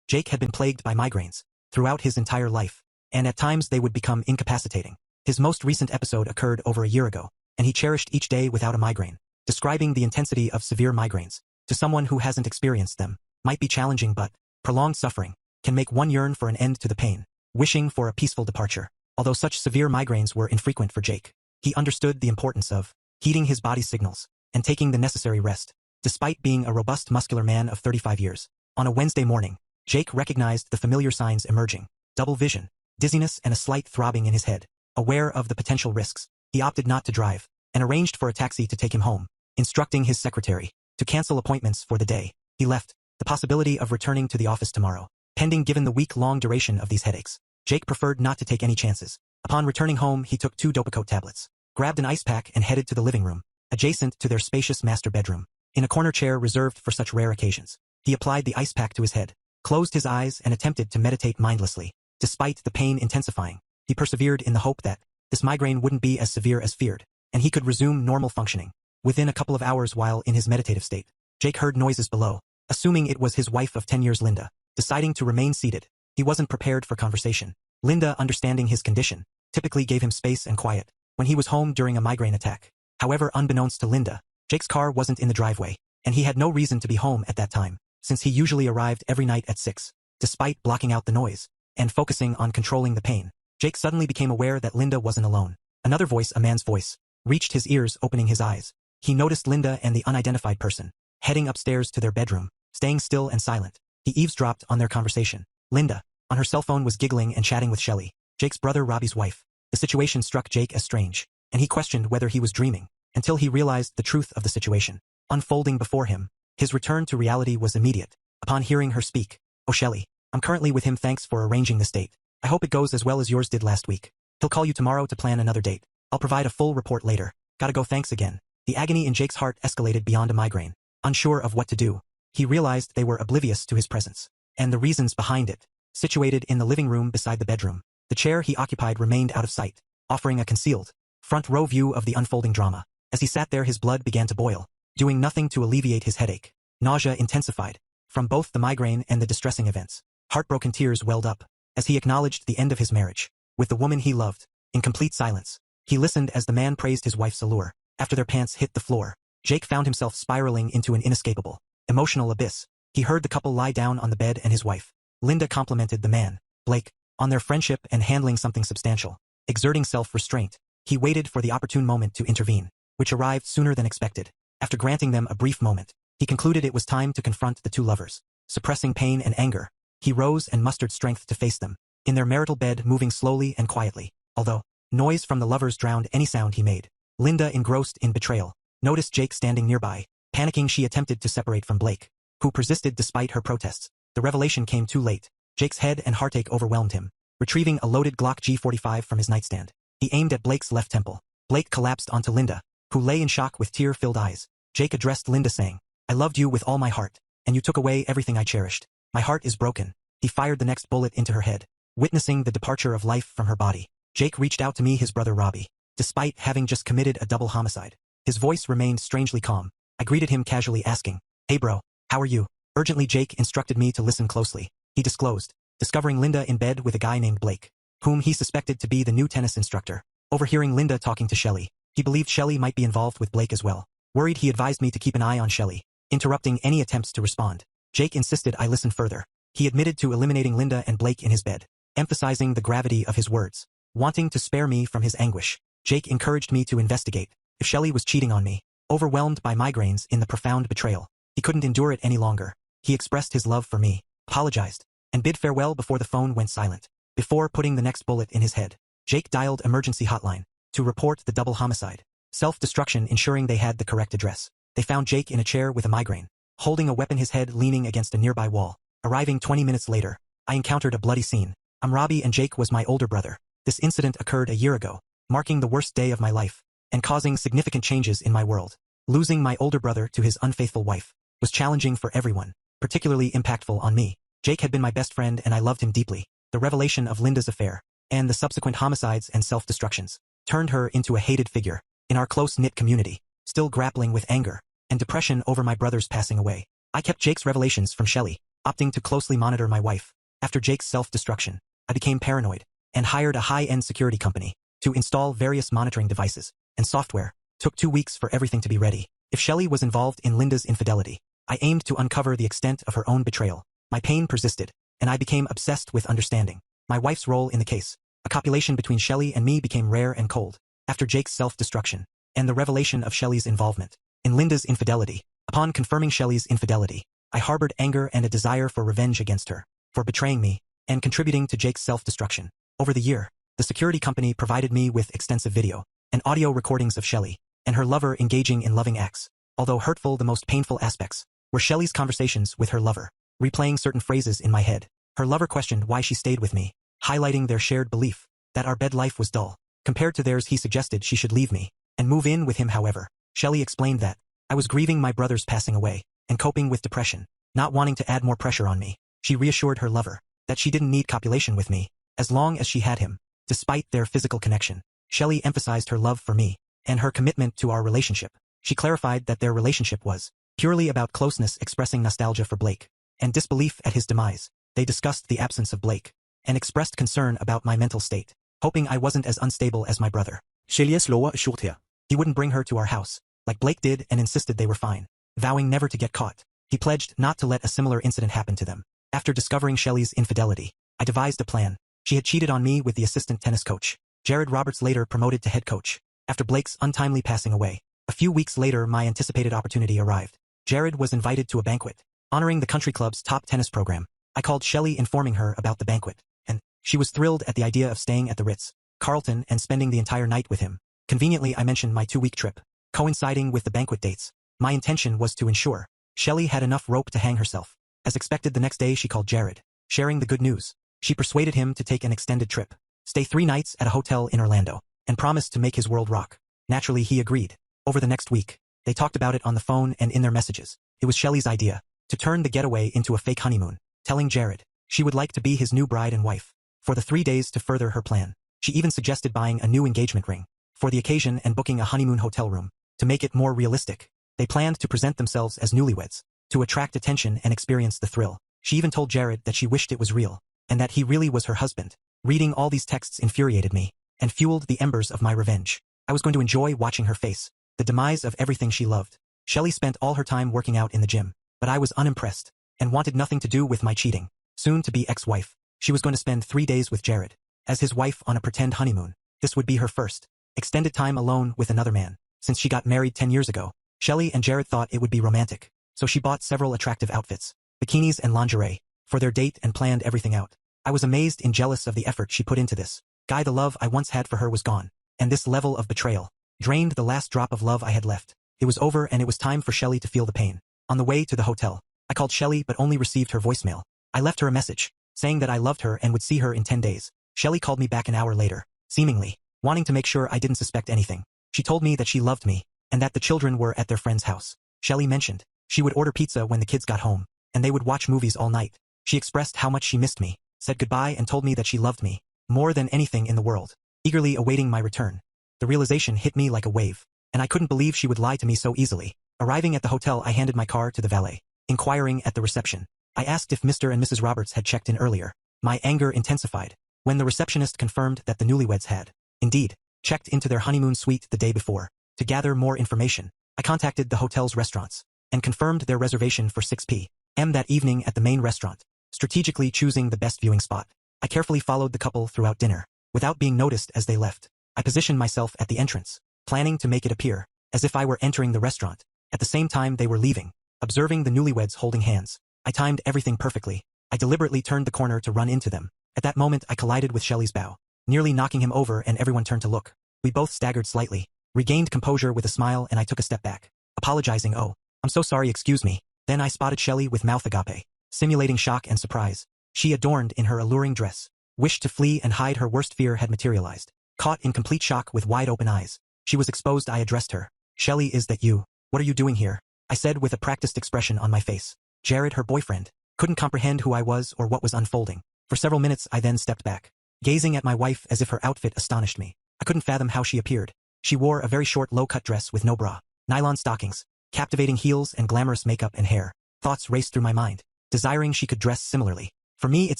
Jake had been plagued by migraines throughout his entire life, and at times they would become incapacitating. His most recent episode occurred over a year ago, and he cherished each day without a migraine. Describing the intensity of severe migraines to someone who hasn't experienced them might be challenging, but prolonged suffering can make one yearn for an end to the pain, wishing for a peaceful departure. Although such severe migraines were infrequent for Jake, he understood the importance of heeding his body's signals and taking the necessary rest. Despite being a robust muscular man of 35 years, on a Wednesday morning, Jake recognized the familiar signs emerging: double vision, dizziness, and a slight throbbing in his head. Aware of the potential risks, he opted not to drive and arranged for a taxi to take him home, instructing his secretary to cancel appointments for the day. He left the possibility of returning to the office tomorrow, pending. Given the week-long duration of these headaches, Jake preferred not to take any chances. Upon returning home, he took 2 Dopacote tablets, grabbed an ice pack, and headed to the living room, adjacent to their spacious master bedroom. In a corner chair reserved for such rare occasions, he applied the ice pack to his head, closed his eyes, and attempted to meditate mindlessly. Despite the pain intensifying, he persevered in the hope that this migraine wouldn't be as severe as feared, and he could resume normal functioning. Within a couple of hours, while in his meditative state, Jake heard noises below. Assuming it was his wife of 10 years, Linda, deciding to remain seated. He wasn't prepared for conversation. Linda, understanding his condition, typically gave him space and quiet when he was home during a migraine attack. However, unbeknownst to Linda, Jake's car wasn't in the driveway, and he had no reason to be home at that time, since he usually arrived every night at 6. Despite blocking out the noise and focusing on controlling the pain, Jake suddenly became aware that Linda wasn't alone. Another voice, a man's voice, reached his ears. Opening his eyes, he noticed Linda and the unidentified person heading upstairs to their bedroom. Staying still and silent, he eavesdropped on their conversation. Linda, on her cell phone, was giggling and chatting with Shelley, Jake's brother Robbie's wife. The situation struck Jake as strange, and he questioned whether he was dreaming, until he realized the truth of the situation unfolding before him. His return to reality was immediate. Upon hearing her speak, "Oh Shelley, I'm currently with him. Thanks for arranging this date. I hope it goes as well as yours did last week. He'll call you tomorrow to plan another date. I'll provide a full report later. Gotta go, thanks again." The agony in Jake's heart escalated beyond a migraine. Unsure of what to do, he realized they were oblivious to his presence and the reasons behind it. Situated in the living room beside the bedroom, the chair he occupied remained out of sight, offering a concealed, front-row view of the unfolding drama. As he sat there, his blood began to boil, doing nothing to alleviate his headache. Nausea intensified from both the migraine and the distressing events. Heartbroken tears welled up as he acknowledged the end of his marriage with the woman he loved. In complete silence, he listened as the man praised his wife's allure. After their pants hit the floor, Jake found himself spiraling into an inescapable, emotional abyss. He heard the couple lie down on the bed, and his wife, Linda, complimented the man, Blake, on their friendship and handling something substantial. Exerting self-restraint, he waited for the opportune moment to intervene, which arrived sooner than expected. After granting them a brief moment, he concluded it was time to confront the two lovers. Suppressing pain and anger, he rose and mustered strength to face them. In their marital bed, moving slowly and quietly, although noise from the lovers drowned any sound he made, Linda, engrossed in betrayal, noticed Jake standing nearby. Panicking, she attempted to separate from Blake, who persisted despite her protests. The revelation came too late. Jake's head and heartache overwhelmed him. Retrieving a loaded Glock G45 from his nightstand, he aimed at Blake's left temple. Blake collapsed onto Linda, who lay in shock with tear-filled eyes. Jake addressed Linda, saying, "I loved you with all my heart, and you took away everything I cherished. My heart is broken." He fired the next bullet into her head. Witnessing the departure of life from her body, Jake reached out to meet his brother Robbie. Despite having just committed a double homicide, his voice remained strangely calm. I greeted him casually, asking, "Hey bro, how are you?" Urgently, Jake instructed me to listen closely. He disclosed, discovering Linda in bed with a guy named Blake, whom he suspected to be the new tennis instructor. Overhearing Linda talking to Shelley, he believed Shelley might be involved with Blake as well. Worried, he advised me to keep an eye on Shelley, interrupting any attempts to respond. Jake insisted I listen further. He admitted to eliminating Linda and Blake in his bed, emphasizing the gravity of his words. Wanting to spare me from his anguish, Jake encouraged me to investigate if Shelley was cheating on me. Overwhelmed by migraines in the profound betrayal, he couldn't endure it any longer. He expressed his love for me, apologized, and bid farewell before the phone went silent. Before putting the next bullet in his head, Jake dialed emergency hotline to report the double homicide. Self-destruction, ensuring they had the correct address. They found Jake in a chair with a migraine, holding a weapon, his head leaning against a nearby wall. Arriving 20 minutes later, I encountered a bloody scene. I'm Robbie, and Jake was my older brother. This incident occurred a year ago, marking the worst day of my life, and causing significant changes in my world. Losing my older brother to his unfaithful wife was challenging for everyone, particularly impactful on me. Jake had been my best friend, and I loved him deeply. The revelation of Linda's affair, and the subsequent homicides and self-destructions, turned her into a hated figure in our close-knit community. Still grappling with anger and depression over my brother's passing away, I kept Jake's revelations from Shelley, opting to closely monitor my wife. After Jake's self-destruction, I became paranoid and hired a high-end security company to install various monitoring devices and software. Took 2 weeks for everything to be ready. If Shelley was involved in Linda's infidelity, I aimed to uncover the extent of her own betrayal. My pain persisted, and I became obsessed with understanding my wife's role in the case. A copulation between Shelley and me became rare and cold. After Jake's self-destruction and the revelation of Shelley's involvement in Linda's infidelity, upon confirming Shelley's infidelity, I harbored anger and a desire for revenge against her for betraying me and contributing to Jake's self-destruction. Over the year, the security company provided me with extensive video and audio recordings of Shelley and her lover engaging in loving acts. Although hurtful, the most painful aspects were Shelley's conversations with her lover, replaying certain phrases in my head. Her lover questioned why she stayed with me, highlighting their shared belief that our bed life was dull. Compared to theirs, he suggested she should leave me and move in with him. However, Shelley explained that I was grieving my brother's passing away and coping with depression, not wanting to add more pressure on me. She reassured her lover that she didn't need copulation with me as long as she had him. Despite their physical connection, Shelley emphasized her love for me and her commitment to our relationship. She clarified that their relationship was purely about closeness, expressing nostalgia for Blake and disbelief at his demise. They discussed the absence of Blake and expressed concern about my mental state, hoping I wasn't as unstable as my brother. Shelley's lover assured her he wouldn't bring her to our house like Blake did and insisted they were fine, vowing never to get caught. He pledged not to let a similar incident happen to them. After discovering Shelley's infidelity, I devised a plan. She had cheated on me with the assistant tennis coach, Jared Roberts, later promoted to head coach. After Blake's untimely passing away, a few weeks later my anticipated opportunity arrived. Jared was invited to a banquet, honoring the country club's top tennis program. I called Shelley informing her about the banquet, and she was thrilled at the idea of staying at the Ritz-Carlton and spending the entire night with him. Conveniently, I mentioned my 2-week trip, coinciding with the banquet dates. My intention was to ensure Shelley had enough rope to hang herself. As expected, the next day she called Jared, sharing the good news. She persuaded him to take an extended trip, stay 3 nights at a hotel in Orlando, and promised to make his world rock. Naturally, he agreed. Over the next week, they talked about it on the phone and in their messages. It was Shelley's idea to turn the getaway into a fake honeymoon, telling Jared she would like to be his new bride and wife for the 3 days. To further her plan, she even suggested buying a new engagement ring for the occasion and booking a honeymoon hotel room to make it more realistic. They planned to present themselves as newlyweds to attract attention and experience the thrill. She even told Jared that she wished it was real and that he really was her husband. Reading all these texts infuriated me and fueled the embers of my revenge. I was going to enjoy watching her face the demise of everything she loved. Shelley spent all her time working out in the gym, but I was unimpressed and wanted nothing to do with my cheating soon-to-be ex-wife. She was going to spend 3 days with Jared as his wife on a pretend honeymoon. This would be her first extended time alone with another man since she got married 10 years ago. Shelley and Jared thought it would be romantic, so she bought several attractive outfits, bikinis and lingerie, for their date and planned everything out. I was amazed and jealous of the effort she put into this. The love I once had for her was gone, and this level of betrayal drained the last drop of love I had left. It was over and it was time for Shelley to feel the pain. On the way to the hotel, I called Shelley but only received her voicemail. I left her a message, saying that I loved her and would see her in 10 days. Shelley called me back an hour later, seemingly wanting to make sure I didn't suspect anything. She told me that she loved me, and that the children were at their friend's house. Shelley mentioned she would order pizza when the kids got home, and they would watch movies all night. She expressed how much she missed me, said goodbye and told me that she loved me more than anything in the world, eagerly awaiting my return. The realization hit me like a wave, and I couldn't believe she would lie to me so easily. Arriving at the hotel, I handed my car to the valet, inquiring at the reception. I asked if Mr. and Mrs. Roberts had checked in earlier. My anger intensified when the receptionist confirmed that the newlyweds had, indeed, checked into their honeymoon suite the day before. To gather more information, I contacted the hotel's restaurants and confirmed their reservation for 6 p.m. that evening at the main restaurant, strategically choosing the best viewing spot. I carefully followed the couple throughout dinner, without being noticed as they left. I positioned myself at the entrance, planning to make it appear as if I were entering the restaurant. At the same time they were leaving, observing the newlyweds holding hands. I timed everything perfectly. I deliberately turned the corner to run into them. At that moment I collided with Shelley's bow, nearly knocking him over, and everyone turned to look. We both staggered slightly, regained composure with a smile, and I took a step back, apologizing. "Oh, I'm so sorry, excuse me." Then I spotted Shelley with mouth agape, simulating shock and surprise. She, adorned in her alluring dress, wished to flee and hide. Her worst fear had materialized. Caught in complete shock with wide-open eyes, she was exposed. I addressed her. "Shelley, is that you? What are you doing here?" I said with a practiced expression on my face. Jared, her boyfriend, couldn't comprehend who I was or what was unfolding. For several minutes I then stepped back, gazing at my wife as if her outfit astonished me. I couldn't fathom how she appeared. She wore a very short low-cut dress with no bra, nylon stockings, captivating heels, and glamorous makeup and hair. Thoughts raced through my mind. desiring she could dress similarly. For me it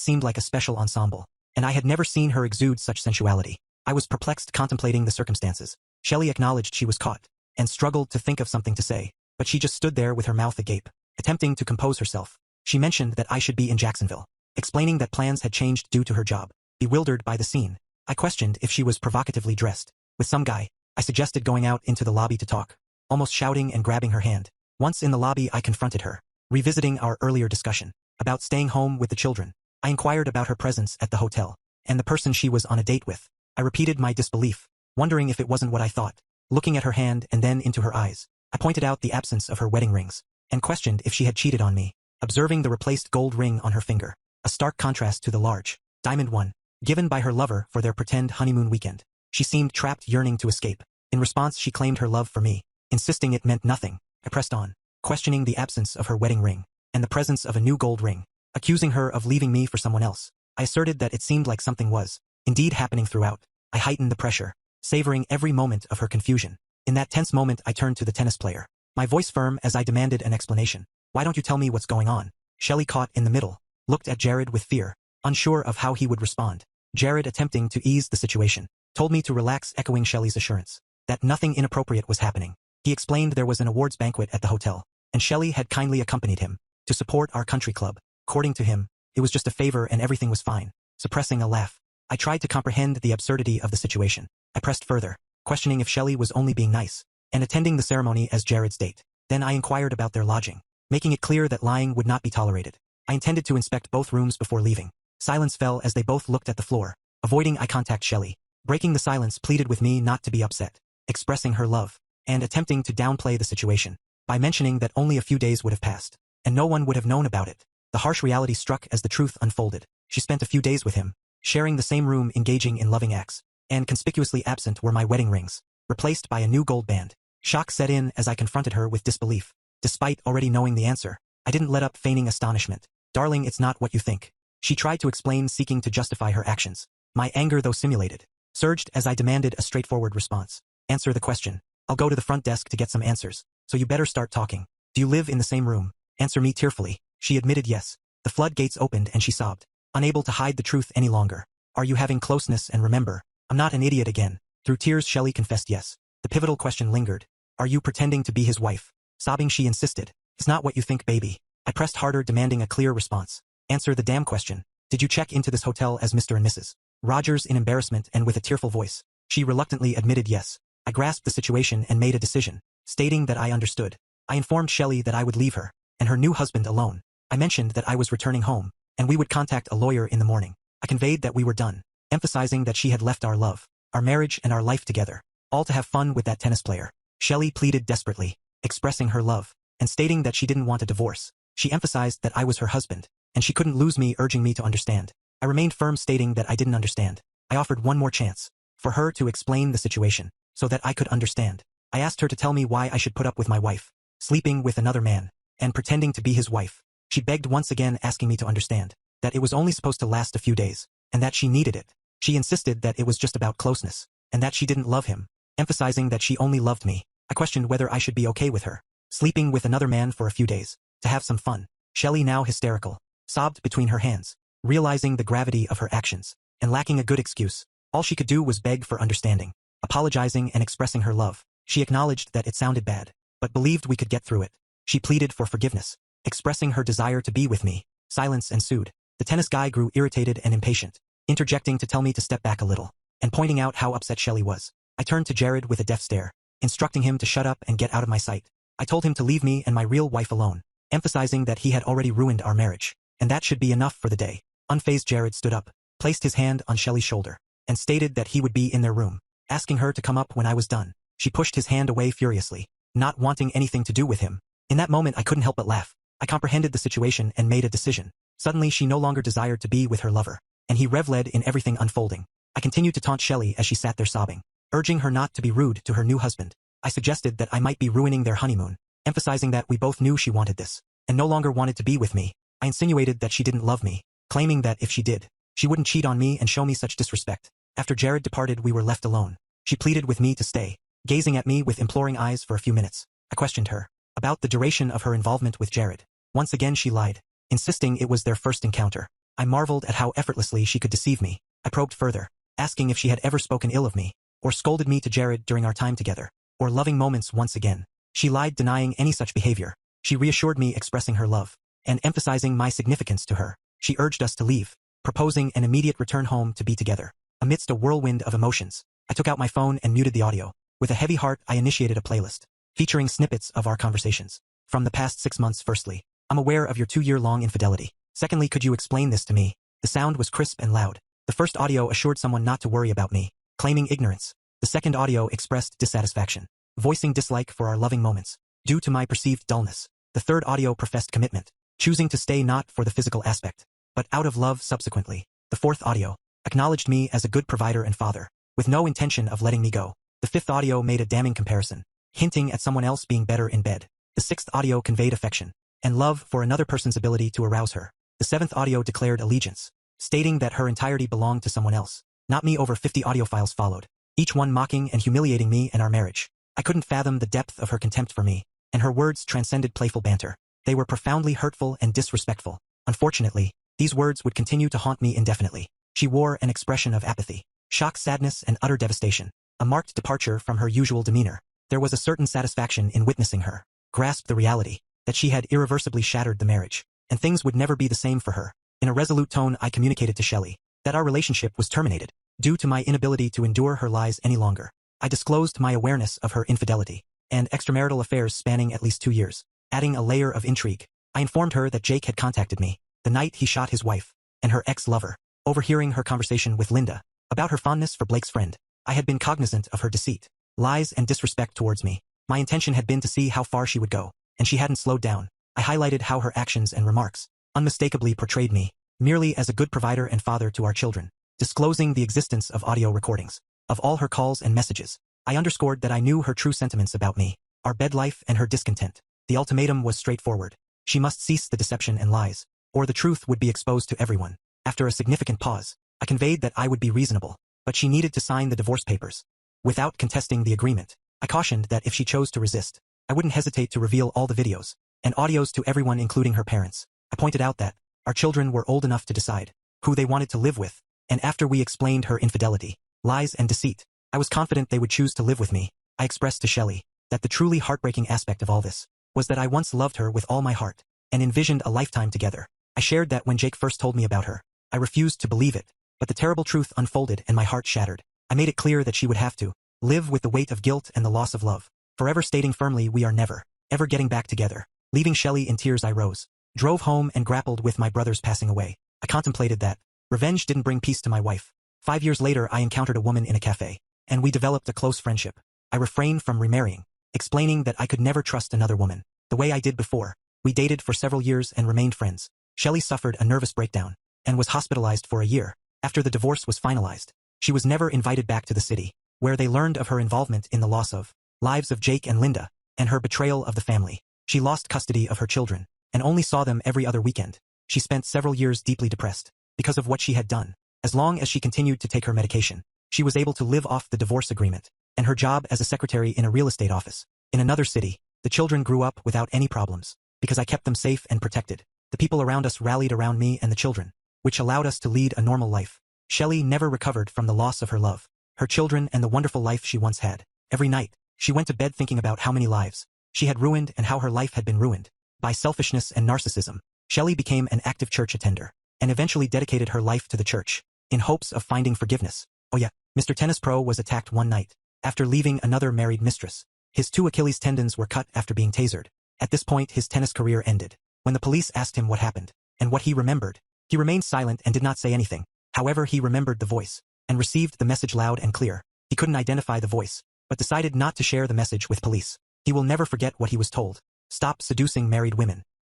seemed like a special ensemble, and I had never seen her exude such sensuality. I was perplexed contemplating the circumstances. Shelley acknowledged she was caught, and struggled to think of something to say, but she just stood there with her mouth agape, attempting to compose herself. She mentioned that I should be in Jacksonville, explaining that plans had changed due to her job. Bewildered by the scene, I questioned if she was provocatively dressed with some guy. I suggested going out into the lobby to talk, almost shouting and grabbing her hand. Once in the lobby I confronted her, revisiting our earlier discussion about staying home with the children. I inquired about her presence at the hotel, and the person she was on a date with. I repeated my disbelief, wondering if it wasn't what I thought. Looking at her hand and then into her eyes, I pointed out the absence of her wedding rings, and questioned if she had cheated on me. Observing the replaced gold ring on her finger, a stark contrast to the large, diamond one, given by her lover for their pretend honeymoon weekend. She seemed trapped, yearning to escape. In response she claimed her love for me, insisting it meant nothing. I pressed on, questioning the absence of her wedding ring, and the presence of a new gold ring, accusing her of leaving me for someone else. I asserted that it seemed like something was, indeed, happening throughout. I heightened the pressure, savoring every moment of her confusion. In that tense moment I turned to the tennis player, my voice firm as I demanded an explanation. Why don't you tell me what's going on? Shelley, caught in the middle, looked at Jared with fear, unsure of how he would respond. Jared, attempting to ease the situation, told me to relax, echoing Shelley's assurance that nothing inappropriate was happening. He explained there was an awards banquet at the hotel, and Shelley had kindly accompanied him to support our country club. According to him, it was just a favor and everything was fine. Suppressing a laugh, I tried to comprehend the absurdity of the situation. I pressed further, questioning if Shelley was only being nice and attending the ceremony as Jared's date. Then I inquired about their lodging, making it clear that lying would not be tolerated. I intended to inspect both rooms before leaving. Silence fell as they both looked at the floor. Avoiding eye contact, Shelley, breaking the silence, pleaded with me not to be upset, expressing her love, and attempting to downplay the situation by mentioning that only a few days would have passed, and no one would have known about it. The harsh reality struck as the truth unfolded. She spent a few days with him, sharing the same room, engaging in loving acts, and conspicuously absent were my wedding rings, replaced by a new gold band. Shock set in as I confronted her with disbelief. Despite already knowing the answer, I didn't let up, feigning astonishment. Darling, it's not what you think. She tried to explain, seeking to justify her actions. My anger, though simulated, surged as I demanded a straightforward response. Answer the question. I'll go to the front desk to get some answers, so you better start talking. Do you live in the same room? Answer me tearfully. She admitted yes. The floodgates opened and she sobbed, unable to hide the truth any longer. Are you having closeness? And remember, I'm not an idiot again. Through tears, Shelley confessed yes. The pivotal question lingered. Are you pretending to be his wife? Sobbing, she insisted. It's not what you think, baby. I pressed harder, demanding a clear response. Answer the damn question. Did you check into this hotel as Mr. and Mrs. Rogers? In embarrassment and with a tearful voice, she reluctantly admitted yes. I grasped the situation and made a decision, stating that I understood. I informed Shelley that I would leave her and her new husband alone. I mentioned that I was returning home, and we would contact a lawyer in the morning. I conveyed that we were done, emphasizing that she had left our love, our marriage, and our life together, all to have fun with that tennis player. Shelley pleaded desperately, expressing her love, and stating that she didn't want a divorce. She emphasized that I was her husband, and she couldn't lose me, urging me to understand. I remained firm, stating that I didn't understand. I offered one more chance, for her to explain the situation, so that I could understand. I asked her to tell me why I should put up with my wife sleeping with another man, and pretending to be his wife. She begged once again, asking me to understand that it was only supposed to last a few days, and that she needed it. She insisted that it was just about closeness, and that she didn't love him, emphasizing that she only loved me. I questioned whether I should be okay with her sleeping with another man for a few days, to have some fun. Shelley, now hysterical, sobbed between her hands, realizing the gravity of her actions, and lacking a good excuse. All she could do was beg for understanding, apologizing and expressing her love. She acknowledged that it sounded bad, but believed we could get through it. She pleaded for forgiveness, expressing her desire to be with me. Silence ensued. The tennis guy grew irritated and impatient, interjecting to tell me to step back a little, and pointing out how upset Shelley was. I turned to Jared with a deaf stare, instructing him to shut up and get out of my sight. I told him to leave me and my real wife alone, emphasizing that he had already ruined our marriage, and that should be enough for the day. Unfazed, Jared stood up, placed his hand on Shelley's shoulder, and stated that he would be in their room, asking her to come up when I was done. She pushed his hand away furiously, not wanting anything to do with him. In that moment I couldn't help but laugh. I comprehended the situation and made a decision. Suddenly she no longer desired to be with her lover, and he reveled in everything unfolding. I continued to taunt Shelley as she sat there sobbing, urging her not to be rude to her new husband. I suggested that I might be ruining their honeymoon, emphasizing that we both knew she wanted this, and no longer wanted to be with me. I insinuated that she didn't love me, claiming that if she did, she wouldn't cheat on me and show me such disrespect. After Jared departed, we were left alone. She pleaded with me to stay, gazing at me with imploring eyes for a few minutes. I questioned her about the duration of her involvement with Jared. Once again she lied, insisting it was their first encounter. I marveled at how effortlessly she could deceive me. I probed further, asking if she had ever spoken ill of me, or scolded me to Jared during our time together, or loving moments once again. She lied, denying any such behavior. She reassured me, expressing her love, and emphasizing my significance to her. She urged us to leave, proposing an immediate return home to be together. Amidst a whirlwind of emotions, I took out my phone and muted the audio. With a heavy heart, I initiated a playlist, featuring snippets of our conversations. From the past 6 months. Firstly, I'm aware of your 2-year-long infidelity. Secondly, could you explain this to me? The sound was crisp and loud. The first audio assured someone not to worry about me, claiming ignorance. The second audio expressed dissatisfaction, voicing dislike for our loving moments, due to my perceived dullness. The third audio professed commitment, choosing to stay not for the physical aspect, but out of love subsequently. The fourth audio acknowledged me as a good provider and father, with no intention of letting me go. The fifth audio made a damning comparison, hinting at someone else being better in bed. The sixth audio conveyed affection and love for another person's ability to arouse her. The seventh audio declared allegiance, stating that her entirety belonged to someone else, not me. Over 50 audio files followed, each one mocking and humiliating me and our marriage. I couldn't fathom the depth of her contempt for me, and her words transcended playful banter. They were profoundly hurtful and disrespectful. Unfortunately, these words would continue to haunt me indefinitely. She wore an expression of apathy, shock, sadness, and utter devastation, a marked departure from her usual demeanor. There was a certain satisfaction in witnessing her grasp the reality that she had irreversibly shattered the marriage, and things would never be the same for her. In a resolute tone, I communicated to Shelley that our relationship was terminated, due to my inability to endure her lies any longer. I disclosed my awareness of her infidelity and extramarital affairs spanning at least 2 years. Adding a layer of intrigue, I informed her that Jake had contacted me the night he shot his wife and her ex-lover. Overhearing her conversation with Linda about her fondness for Blake's friend, I had been cognizant of her deceit, lies, and disrespect towards me. My intention had been to see how far she would go, and she hadn't slowed down. I highlighted how her actions and remarks unmistakably portrayed me merely as a good provider and father to our children. Disclosing the existence of audio recordings of all her calls and messages, I underscored that I knew her true sentiments about me, our bed life, and her discontent. The ultimatum was straightforward. She must cease the deception and lies, or the truth would be exposed to everyone. After a significant pause, I conveyed that I would be reasonable, but she needed to sign the divorce papers. Without contesting the agreement, I cautioned that if she chose to resist, I wouldn't hesitate to reveal all the videos and audios to everyone, including her parents. I pointed out that our children were old enough to decide who they wanted to live with, and after we explained her infidelity, lies, and deceit, I was confident they would choose to live with me. I expressed to Shelley that the truly heartbreaking aspect of all this was that I once loved her with all my heart and envisioned a lifetime together. I shared that when Jake first told me about her, I refused to believe it, but the terrible truth unfolded and my heart shattered. I made it clear that she would have to live with the weight of guilt and the loss of love, forever stating firmly we are never, ever getting back together. Leaving Shelley in tears, I rose, drove home, and grappled with my brother's passing away. I contemplated that revenge didn't bring peace to my wife. 5 years later, I encountered a woman in a cafe, and we developed a close friendship. I refrained from remarrying, explaining that I could never trust another woman the way I did before. We dated for several years and remained friends. Shelley suffered a nervous breakdown and was hospitalized for a year. After the divorce was finalized, she was never invited back to the city, where they learned of her involvement in the loss of lives of Jake and Linda, and her betrayal of the family. She lost custody of her children, and only saw them every other weekend. She spent several years deeply depressed because of what she had done. As long as she continued to take her medication, she was able to live off the divorce agreement and her job as a secretary in a real estate office. In another city, the children grew up without any problems, because I kept them safe and protected. The people around us rallied around me and the children, which allowed us to lead a normal life. Shelley never recovered from the loss of her love, her children, and the wonderful life she once had. Every night, she went to bed thinking about how many lives she had ruined and how her life had been ruined by selfishness and narcissism. Shelley became an active church attender and eventually dedicated her life to the church in hopes of finding forgiveness. Oh yeah, Mr. Tennis Pro was attacked one night after leaving another married mistress. His 2 Achilles tendons were cut after being tasered. At this point, his tennis career ended. When the police asked him what happened and what he remembered, he remained silent and did not say anything. However, he remembered the voice and received the message loud and clear. He couldn't identify the voice, but decided not to share the message with police. He will never forget what he was told. Stop seducing married women.